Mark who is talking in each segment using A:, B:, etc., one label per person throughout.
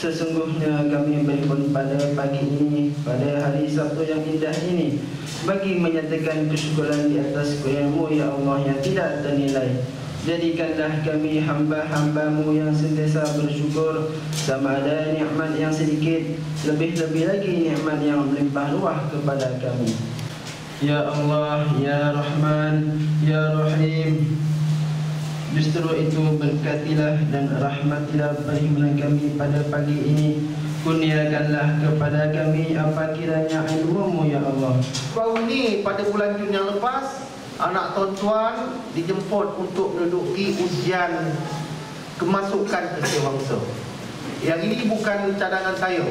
A: Sesungguhnya kami berhimpun pada pagi ini, pada hari Sabtu yang indah ini, bagi menyatakan kesyukuran di atas kurnia-Mu ya Allah yang tidak ternilai. Jadikanlah kami hamba-hamba-Mu yang sentiasa bersyukur, sama ada nikmat yang sedikit, lebih-lebih lagi nikmat yang melimpah ruah kepada kami. Ya Allah, Ya Rahman, Ya Rahim, justru itu berkatilah dan rahmatilah perhimpunan kami pada pagi ini. Kurniakanlah kepada kami apa kiranya ilmu-Mu ya Allah.
B: Baru ni pada bulan Jun yang lepas, anak tuan-tuan dijemput untuk menduduki ujian kemasukan ke Sewangsa. Yang ini bukan cadangan saya.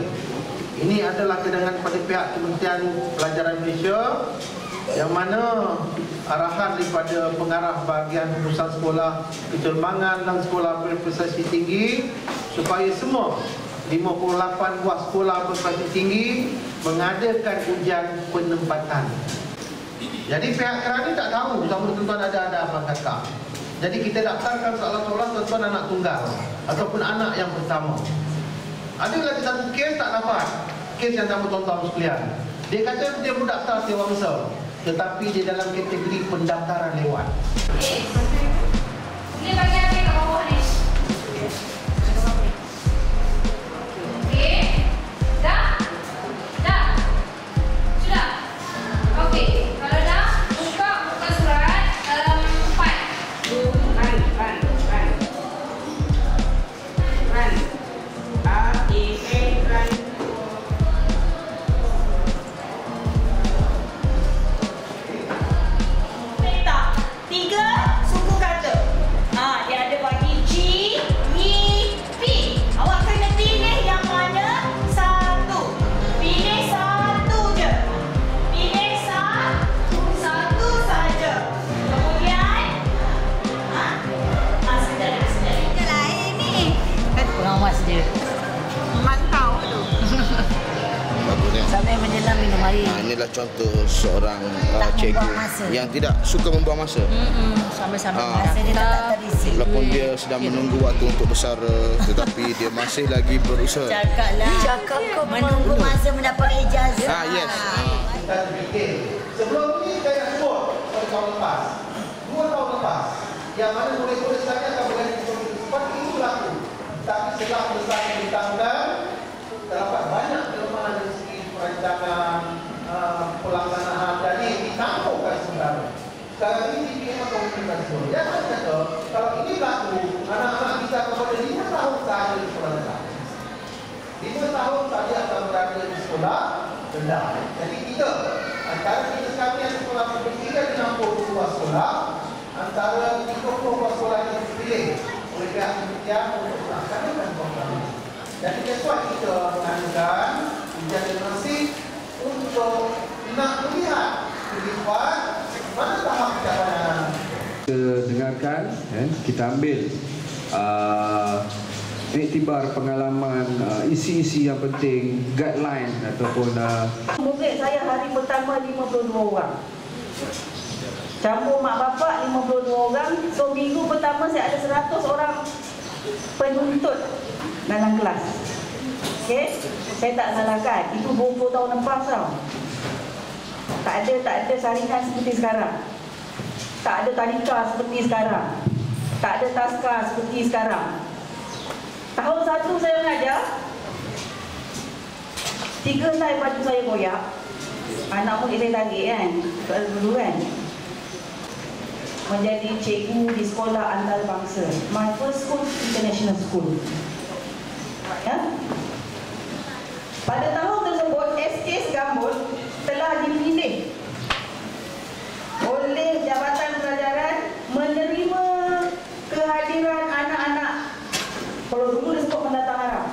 B: Ini adalah cadangan pada pihak Kementerian Pelajaran Malaysia, yang mana arahan daripada pengarah bahagian urusan sekolah kecerbangan dan sekolah berprestasi tinggi supaya semua 58 buah sekolah berprestasi tinggi mengadakan ujian penempatan. Jadi pihak kerani tak tahu sama tuan-tuan ada apa kakak. Jadi kita daftarkan seolah-olah tuan-tuan anak tunggal ataupun anak yang pertama. Ada lagi satu kes tak dapat, kes yang nama tuan-tuan sekalian. Dia kata dia berdaftar Sewangsa, tetapi dia dalam kategori pendaftaran lewat.
C: Ini bagian yang kat bawah ni. Okey. Dah? Dah? Sudah? Okey. Kalau dah, buka surat 4. Run. R-A-N, run. Tiga suku kata. Dia ada bagi G, E, P. Awak kena pilih yang mana satu. Pilih satu je. Pilih satu saja. Kemudian sedar.
D: Dia lain ni.
E: Pengawas dia.
D: Mantau tu.
F: Bagusnya.
E: Sambil menjelang minum air.
F: Inilah contoh seorang
E: Tak
F: cikgu
E: membuang masa.
F: yang tidak suka membuang masa.
E: Sambil-sambil
F: Ah.
E: masa dia tak terisi.
F: Walaupun dia sedang menunggu waktu untuk bersara, tetapi dia masih lagi berusaha.
E: Cakap kau menunggu masa mendapat ijazah.
F: Yes.
B: Kita fikir. Sebelum ni saya nak sebut pada tahun lepas, 2 tahun lepas, yang mana murid-murid saya akan berada seperti itu berlaku. Tapi setelah selesai ditangkan, terdapat banyak kelemahan dari segi perancangan, pelaksanaan, jadi ditampukkan sebenarnya. Sekarang ini dia mengkomunikasi semua. Dia kata, kalau ini berlaku, anak-anak kita kepada 5 tahun sahaja di sekolah rendah. 5 tahun saja akan berada di sekolah rendah. Jadi kita, antara kita sekali yang sekolah publik dan 62 sekolah, antara 30 sekolah yang dipilih oleh pihak kementerian untuk melaksanakan program ini. Jadi sesuai kita mengadakan ujian masih untuk nak melihat kehidupan mana tahap pencapaian.
G: Kita dengarkan, kita ambil iktibar pengalaman, isi-isi yang penting, guideline ataupun
H: murid saya hari pertama 52 orang. Campur mak bapak 52 orang. So minggu pertama saya ada 100 orang penuntut dalam kelas. Okey, saya tak salahkan. Itu 20 tahun lepas tau. Tak ada saringan seperti sekarang. Tak ada tadika seperti sekarang. Tak ada taska seperti sekarang. Tahun 1 saya mengajar, 3 helai baju saya koyak. Anak murid saya tarik kan, dulu kan. Menjadi cikgu di sekolah antarabangsa. My first school, international school. Ya? Pada tahun tersebut, SK Gambut telah dipilih oleh Jabatan Pelajaran menerima kehadiran anak-anak. Kalau dulu disebut pendatang Arab.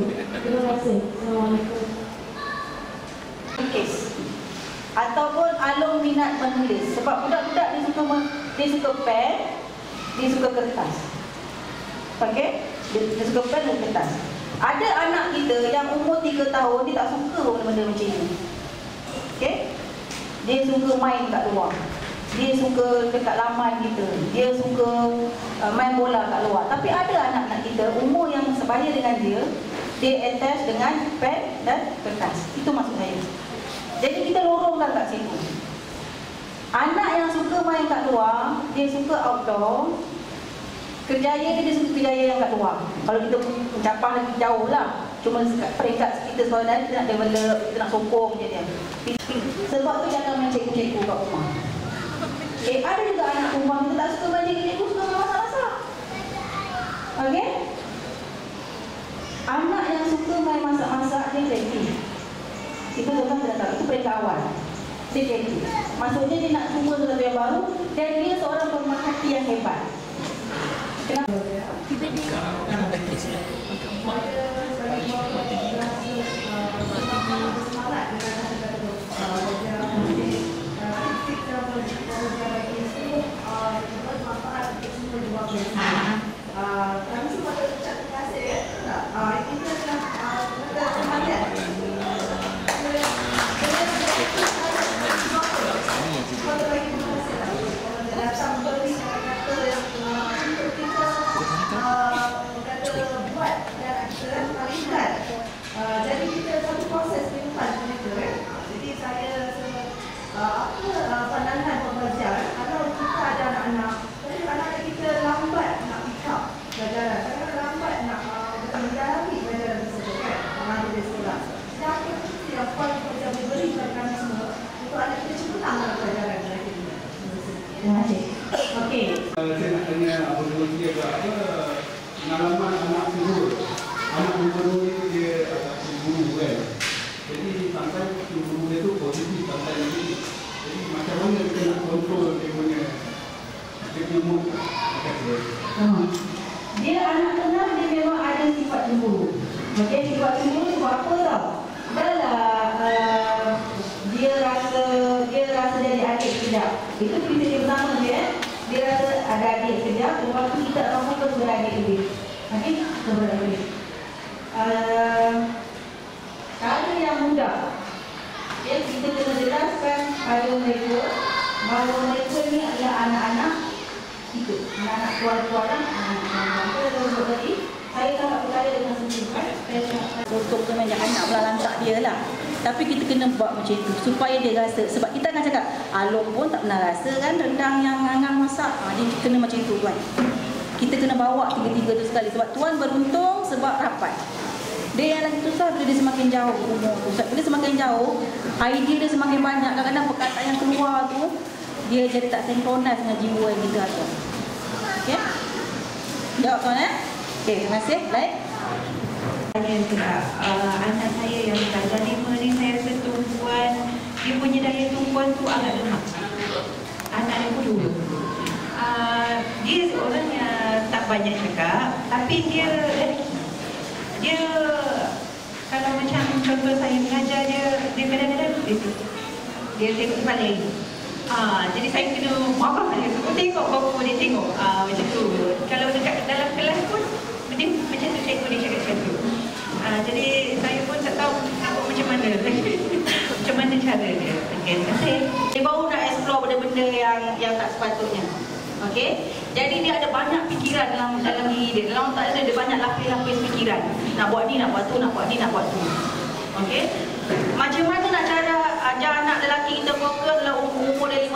H: Terima kasih. Assalamualaikum. Kes. Ataupun alung minat menulis. Sebab budak-budak dia suka pen, dia suka kertas. Okey? Dia suka pen dan kertas. Ada anak kita yang umur 3 tahun, dia tak suka benda-benda macam ini. Okey? Dia suka main kat luar. Dia suka dekat laman kita. Dia suka main bola kat luar. Tapi ada anak-anak kita umur yang sebaya dengan dia attach dengan pen dan kertas. Itu maksud saya. Jadi kita lorongkan kat situ. Anak yang suka main kat luar, dia suka outdoor. Kerjaya dia suka kerjaya yang kat luar. Kalau kita mencapai lagi jauh lah. Cuma peringkat kita sekolah kita nak develop, kita nak sokong je dia. Sebab tu jangan main cikgu-cikgu kat rumah. Ada juga anak rumah kita tak suka main cikgu-cikgu, suka masak-masak. Okey? Anak yang suka main masak-masak, dia kreatif. Itu tuan-tuan kena tahu, itu peringkat awal. Dia kreatif. Maksudnya dia nak cuba sesuatu yang baru dan dia seorang pemerhati yang hebat. Kenapa?
I: Kami semua terucap terima kasih ya. Kita adalah semangat. Datang beri kata yang kita buat dan kita lihat. Jadi kita satu proses kehidupan mereka. Jadi saya apa pandangan pembelajar kalau kita ada anak-anak, tapi anak-anak kita lambat nak pick up pelajaran, kadang lambat nak mendalami pelajaran tersebut kan, mengambil di sekolah. Jadi apa yang poin pelajar diberi kepada kami semua untuk anak kita cepat dalam pelajaran mereka.
H: Terima kasih. Okey.
G: Saya nak tanya Abang Rozi agak apa pengalaman anak tidur. Anak tidur ni dia agak cemburu kan. Jadi sampai cemburu dia tu positif sampai negatif. Jadi macam mana kita nak kontrol dia punya mood?
H: Dia anak tenang, dia memang ada sifat cemburu. Okey, sifat cemburu sebab apa tau? Adalah dia rasa jadi adik sekejap. Itu cerita dia pertama dia. Dia rasa ada adik sekejap, lepas tu kita ramai sudah adik lebih. Okey, sudah lebih. Kalau yang muda, kita kena jelaskan pada mereka bahawa mereka ni adalah anak-anak kita, anak-anak keluarga, anak-anak tadi. Saya tak percaya dengan sendiri. Untuk mengajak anak melantak dia lah. Tapi kita kena buat macam itu supaya dia rasa. Sebab kita akan cakap, Along pun tak pernah rasa kan rendang yang Angang masak. Dia kena macam itu kan. Kita kena bawa tiga-tiga tu sekali. Sebab Tuan beruntung sebab rapat. Dia yang lagi susah bila dia semakin jauh umur tu. Bila semakin jauh, idea dia semakin banyak. Kadang-kadang perkataan yang keluar tu, dia jadi tak sinkronis dengan jiwa yang kita ada. Okey? Jawab Tuan Okey, terima kasih. Baik.
I: Anak saya yang darjah 5 ni, saya rasa tumpuan, dia punya daya tumpuan tu agak lemah. Anak yang kedua, dia seorang yang tak banyak cakap, tapi dia kalau macam contoh saya mengajar dia kadang-kadang dia tengok kepala ini. Jadi saya kena marah dia. Tengok apa dia tengok. Macam tu. Kalau dekat dalam kelas pun dia macam tu, cikgu dia cakap macam tu. Jadi saya pun tak tahu macam mana macam mana cara dia. Okey, terima kasih.
H: Dia baru nak explore benda-benda yang tak sepatutnya. Okey. Jadi dia ada banyak fikiran dalam diri dia. Dalam otak dia ada banyak lapis-lapis fikiran. Nak buat ni, nak buat tu, nak buat ni, nak buat tu. Okey. Macam mana nak cara ajar anak lelaki kita fokus dalam umur dia 5